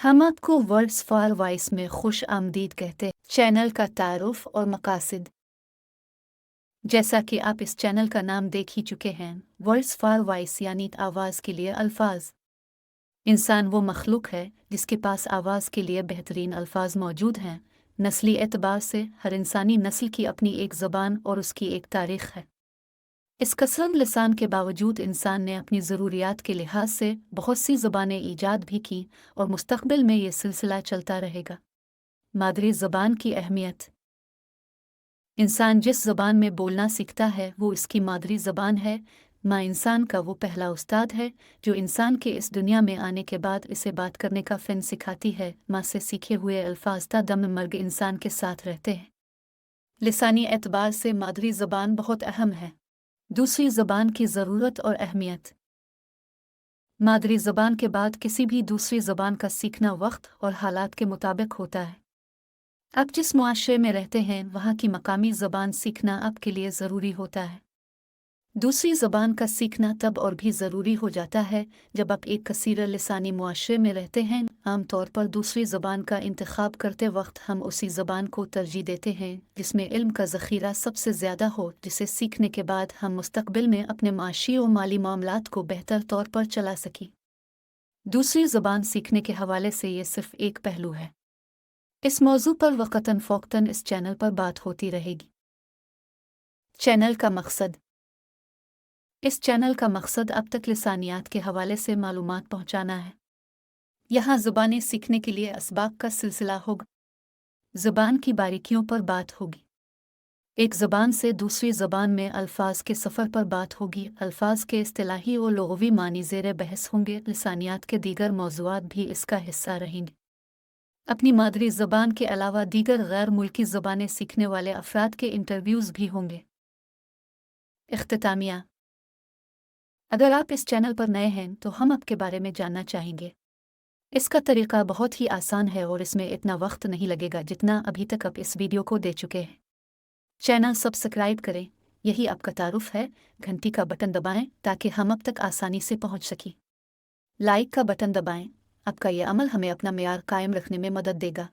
हम आपको words for voice में खुश आमदीद कहते हैं। चैनल का तारुफ और मकासद। जैसा कि आप इस चैनल का नाम देख ही चुके हैं, वर्ड्स फॉर वॉइस यानी आवाज़ के लिए अल्फाज। इंसान वो मखलूक है जिसके पास आवाज़ के लिए बेहतरीन अल्फाज मौजूद हैं। नस्ली एतबार से हर इंसानी नस्ल की अपनी एक ज़बान और उसकी एक तारीख़ है। इस कसरत लिसान के बावजूद इंसान ने अपनी ज़रूरियात के लिहाज से बहुत सी ज़बानें ईजाद भी की और मुस्तक़बिल में ये सिलसिला चलता रहेगा। मादरी ज़बान की अहमियत। इंसान जिस ज़बान में बोलना सीखता है वो इसकी मादरी ज़बान है। माँ इंसान का वो पहला उस्ताद है जो इंसान के इस दुनिया में आने के बाद इसे बात करने का फ़न सिखाती है। माँ से सीखे हुए अल्फाज ता दम मर्ग इंसान के साथ रहते हैं। लिसानी एतबार से मादरी ज़बान बहुत अहम है। दूसरी ज़बान की ज़रूरत और अहमियत। मादरी ज़बान के बाद किसी भी दूसरी ज़बान का सीखना वक्त और हालात के मुताबिक होता है। आप जिस मुआशरे में रहते हैं वहाँ की मकामी ज़बान सीखना आपके लिए ज़रूरी होता है। दूसरी ज़बान का सीखना तब और भी ज़रूरी हो जाता है जब आप एक कसीर लिसानी मुआशरे में रहते हैं। आम तौर पर दूसरी ज़बान का इंतखाब करते वक्त हम उसी ज़बान को तरजीह देते हैं जिसमें इल्म का ज़ख़ीरा सबसे ज़्यादा हो, जिसे सीखने के बाद हम मुस्तक़बिल में अपने माशी और माली मामलात को बेहतर तौर पर चला सकें। दूसरी ज़बान सीखने के हवाले से ये सिर्फ़ एक पहलू है। इस मौजू पर वक़्तन फ़ौक़्तन इस चैनल पर बात होती रहेगी। चैनल का मकसद। इस चैनल का मकसद अब तक लिसानियात के हवाले से मालूमात पहुँचाना है। यहाँ ज़ुबानें सीखने के लिए असबाब का सिलसिला होगा। ज़ुबान की बारीकियों पर बात होगी। एक ज़बान से दूसरी ज़बान में अल्फाज के सफ़र पर बात होगी। अल्फाज के इस्तिलाही और लुग़वी मानी ज़ेर बहस होंगे। लिसानियात के दीगर मौज़ूआत भी इसका हिस्सा रहेंगे। अपनी मादरी ज़बान के अलावा दीगर गैर मुल्की ज़बानें सीखने वाले अफराद के इंटरव्यूज़ भी होंगे। इख्तितामिया। अगर आप इस चैनल पर नए हैं तो हम आपके बारे में जानना चाहेंगे। इसका तरीक़ा बहुत ही आसान है और इसमें इतना वक्त नहीं लगेगा जितना अभी तक आप इस वीडियो को दे चुके हैं। चैनल सब्सक्राइब करें, यही आपका तारुफ है। घंटी का बटन दबाएं ताकि हम अब तक आसानी से पहुंच सकें। लाइक का बटन दबाएं, आपका यह अमल हमें अपना मेयार कायम रखने में मदद देगा।